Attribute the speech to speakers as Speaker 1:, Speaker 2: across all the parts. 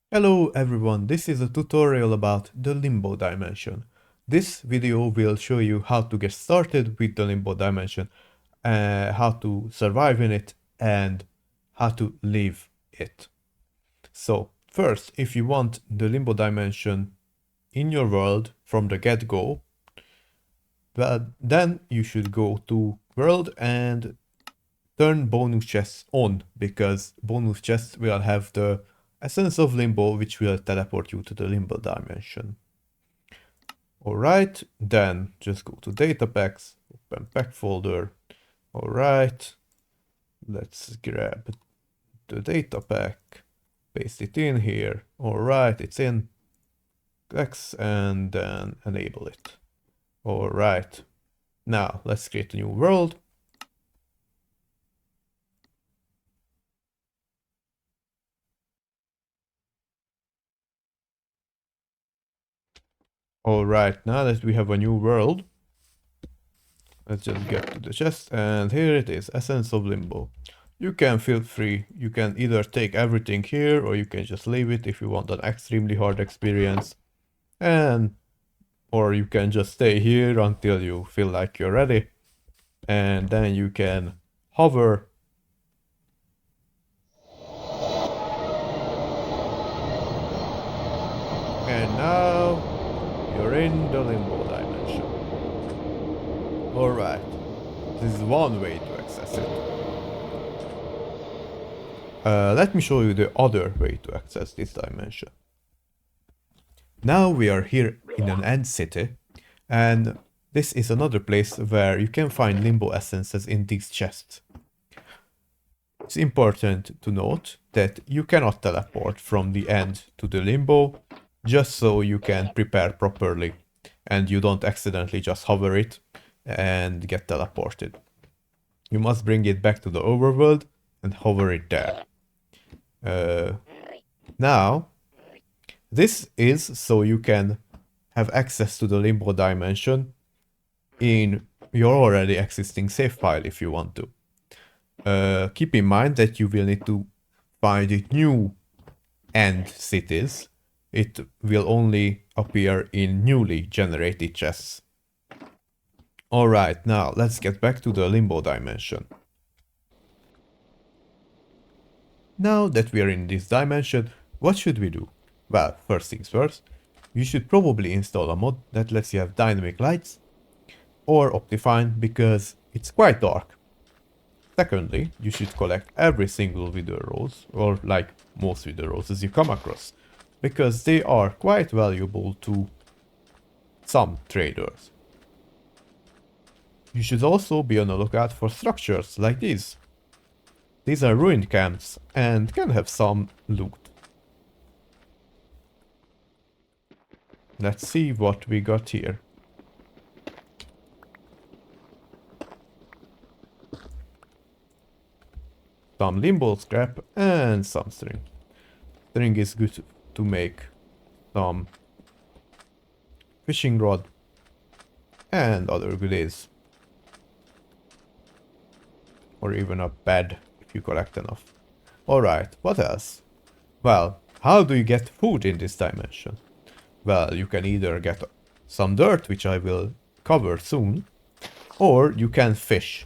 Speaker 1: Hello everyone, this is a tutorial about the Limbo Dimension. This video will show you how to get started with the Limbo Dimension, how to survive in it, and how to leave it. So first, if you want the Limbo Dimension in your world from the get-go, well, then you should go to world and turn bonus chests on, because bonus chests will have the essence of Limbo, which will teleport you to the Limbo Dimension. Alright, then just go to data packs, open pack folder. Alright, let's grab the data pack, paste it in here. Alright, it's in X and then enable it. Alright, now let's create a new world. Alright, now that we have a new world, let's just get to the chest, and here it is, Essence of Limbo. You can feel free, you can either take everything here, or you can just leave it if you want an extremely hard experience. Or you can just stay here until you feel like you're ready. And then you can hover. And now you're in the Limbo Dimension. Alright, this is one way to access it. Let me show you the other way to access this dimension. Now we are here in an end city, and this is another place where you can find Limbo essences in these chests. It's important to note that you cannot teleport from the end to the Limbo, just so you can prepare properly and you don't accidentally just hover it and get teleported. You must bring it back to the overworld and hover it there. Now, this is so you can have access to the Limbo Dimension in your already existing save file if you want to. Keep in mind that you will need to find new end cities. It will only appear in newly generated chests. Alright, now let's get back to the Limbo Dimension. Now that we are in this dimension, what should we do? Well, first things first, you should probably install a mod that lets you have dynamic lights or Optifine, because it's quite dark. Secondly, you should collect every single Wither Rose, or like most Wither Roses you come across, because they are quite valuable to some traders. You should also be on the lookout for structures like these. These are ruined camps and can have some loot. Let's see what we got here. Some limbo scrap and some string. String is good to make some fishing rod and other goodies. Or even a bed if you collect enough. Alright, what else? Well, how do you get food in this dimension? Well, you can either get some dirt, which I will cover soon, or you can fish.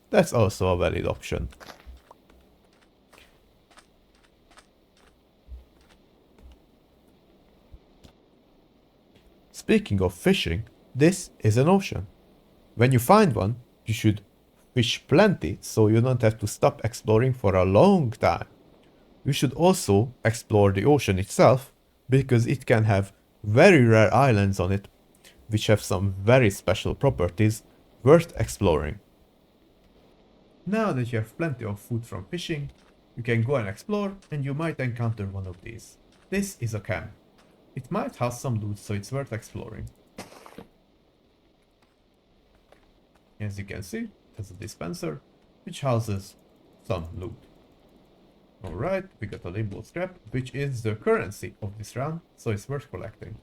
Speaker 1: That's also a valid option. Speaking of fishing, this is an ocean. When you find one, you should fish plenty so you don't have to stop exploring for a long time. You should also explore the ocean itself, because it can have very rare islands on it, which have some very special properties worth exploring. Now that you have plenty of food from fishing, you can go and explore, and you might encounter one of these. This is a camp. It might have some loot, so it's worth exploring. As you can see, it has a dispenser, which houses some loot. Alright, we got a limbo scrap, which is the currency of this round, so it's worth collecting.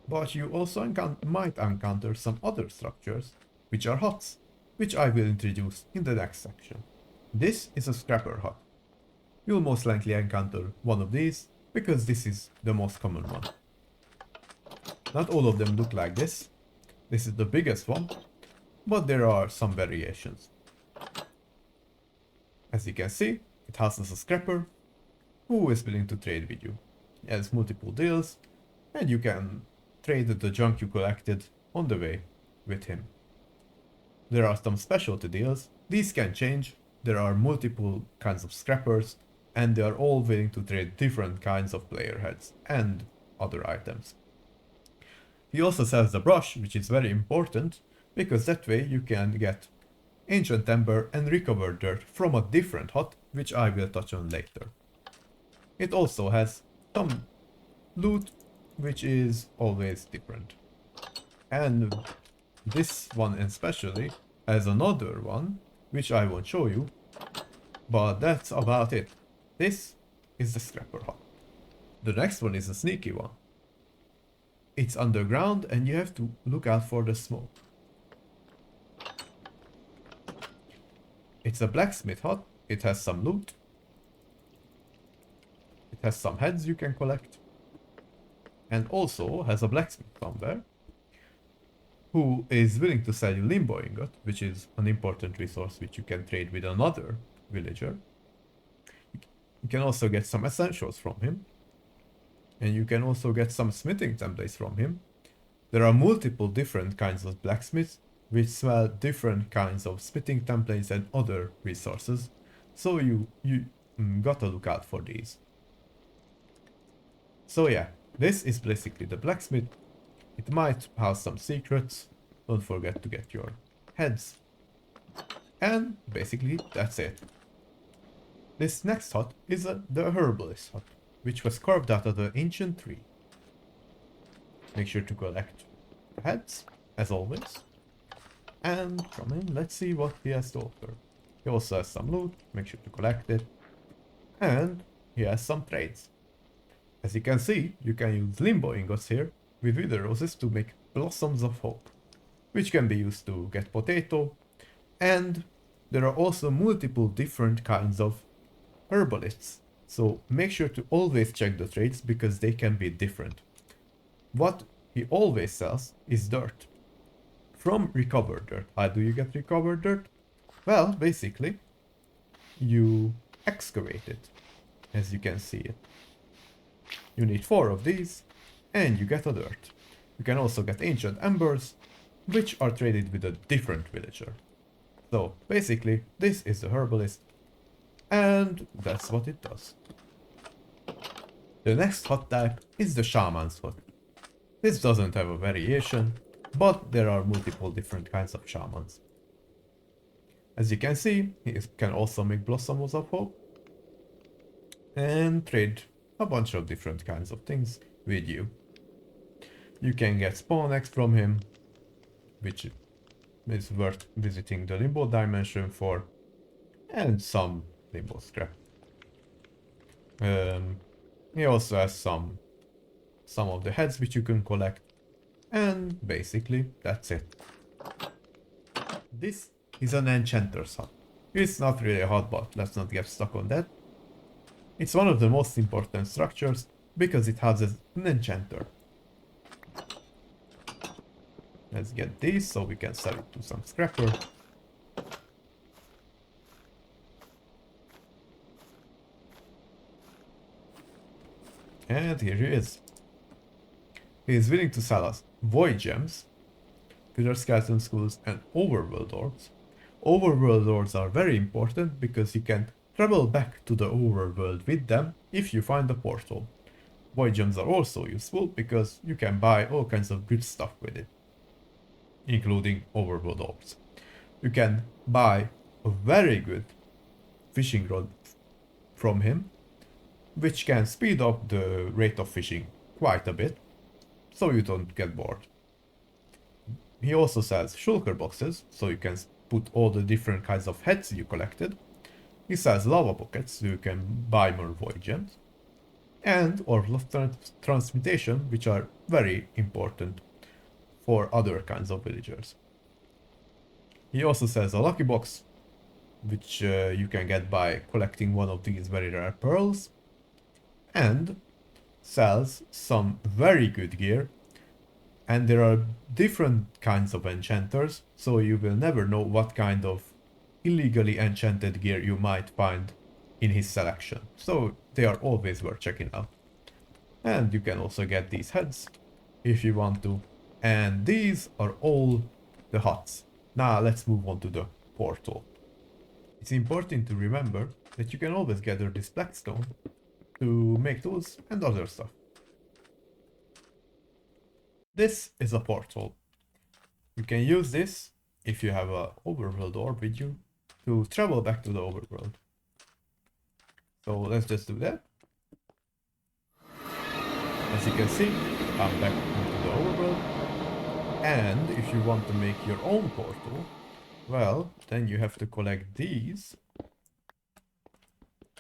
Speaker 1: But you also might encounter some other structures, which are huts, which I will introduce in the next section. This is a scrapper hut. you'll most likely encounter one of these, because this is the most common one. Not all of them look like this. This is the biggest one, but there are some variations. As you can see, it houses a scrapper who is willing to trade with you. He has multiple deals, and you can trade the junk you collected on the way with him. There are some specialty deals. These can change. There are multiple kinds of scrappers, and they are all willing to trade different kinds of player heads and other items. He also sells the brush, which is very important, because that way you can get ancient ember and recovered dirt from a different hut, which I will touch on later. It also has some loot, which is always different. And this one especially has another one, which I won't show you, but that's about it. This is the scrapper hut. The next one is a sneaky one. It's underground and you have to look out for the smoke. It's a blacksmith hut. It has some loot. It has some heads you can collect. And also has a blacksmith somewhere who is willing to sell you Limbo ingot, which is an important resource which you can trade with another villager. You can also get some essentials from him. And you can also get some smithing templates from him. There are multiple different kinds of blacksmiths which sell different kinds of smithing templates and other resources. So you gotta look out for these. So yeah, this is basically the blacksmith. It might house some secrets. Don't forget to get your heads. And basically that's it. This next hut is the herbalist hut, which was carved out of the ancient tree. Make sure to collect heads, as always. And come in, let's see what he has to offer. He also has some loot, make sure to collect it. And he has some trades. As you can see, you can use Limbo ingots here with wither roses to make blossoms of hope, which can be used to get potato. And there are also multiple different kinds of herbalists. So make sure to always check the trades because they can be different. What he always sells is dirt. From recovered dirt. How do you get recovered dirt? Well, basically, you excavate it, as you can see it. You need 4 of these, and you get a dirt. You can also get ancient embers, which are traded with a different villager. So, basically, this is the herbalist, and that's what it does. The next hut type is the shaman's hut. This doesn't have a variation, but there are multiple different kinds of shamans. As you can see, he can also make blossoms of hope and trade a bunch of different kinds of things with you. You can get spawn eggs from him, which is worth visiting the Limbo Dimension for, and some Limbo scrap. He also has some of the heads which you can collect, and basically that's it. This is an enchanter's hut. It's not really a hut, but let's not get stuck on that. It's one of the most important structures because it houses an enchanter. Let's get these so we can sell it to some scrapper. And here he is. He is willing to sell us void gems, pillar skeleton skulls, and overworld orbs. Overworld orbs are very important because you can travel back to the overworld with them if you find a portal. Void gems are also useful because you can buy all kinds of good stuff with it, including overworld orbs. You can buy a very good fishing rod from him, which can speed up the rate of fishing quite a bit, so you don't get bored. He also sells shulker boxes, so you can put all the different kinds of heads you collected. He sells lava pockets, so you can buy more void gems. And orbs of transmutation, which are very important for other kinds of villagers. He also sells a lucky box, which you can get by collecting one of these very rare pearls, and sells some very good gear. And there are different kinds of enchanters, so you will never know what kind of illegally enchanted gear you might find in his selection. So they are always worth checking out. And you can also get these heads if you want to. And these are all the huts. Now let's move on to the portal. It's important to remember that you can always gather this blackstone to make tools and other stuff. This is a portal. You can use this if you have an overworld orb with you to travel back to the overworld. So let's just do that. As you can see, I'm back into the overworld. And if you want to make your own portal, well, then you have to collect these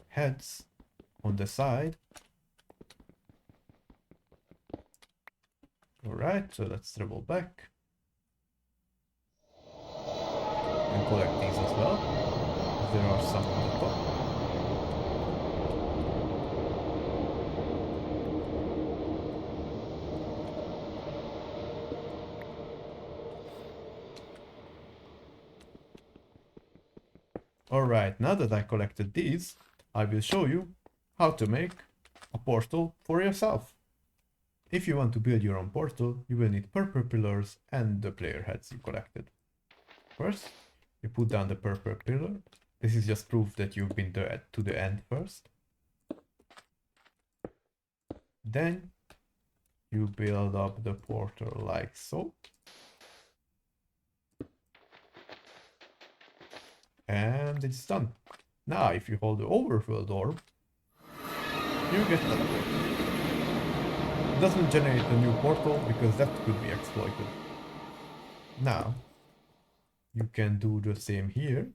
Speaker 1: heads on the side. Alright, so let's travel back. And collect these as well. There are some on the top. Alright, now that I collected these, I will show you how to make a portal for yourself. If you want to build your own portal, you will need purple pillars and the player heads you collected. First, you put down the purple pillar. This is just proof that you've been to the end first. Then, you build up the portal like so. And it's done. Now, if you hold the overworld orb, you get teleported. It doesn't generate a new portal because that could be exploited. Now, you can do the same here.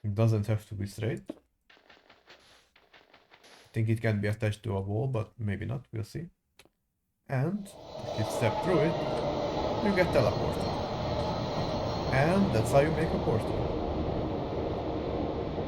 Speaker 1: It doesn't have to be straight. I think it can be attached to a wall, but maybe not, we'll see. And if you step through it, you get teleported. And that's how you make a portal.